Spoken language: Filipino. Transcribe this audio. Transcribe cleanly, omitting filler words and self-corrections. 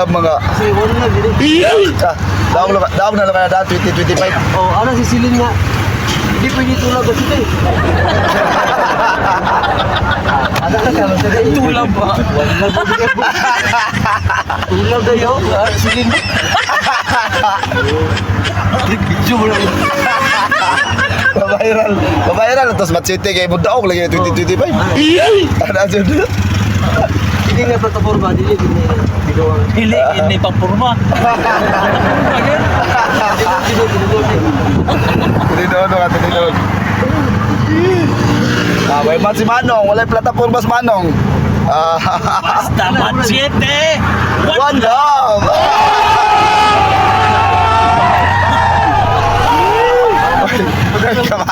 Tulab mga. Kasi wala na dili. Daog na lang kaya daan 2025. Oh, ano si Silin nga? Hindi pwede tulog kasi ito eh. Ano ka naman sa gayon? Tulab ba? Wala ba? Tulog kayo? Silin. Video mo lang. Paviral. Tapos matsite kay Budaog lagi 2025. Ano dyan? Hindi nga plataforma, dili ginawa. Hili, hindi pang purma. Tinidoon ka, tinidoon. May mat si Manong, walay plataforma si Manong. Basta matsite! One love! Come on.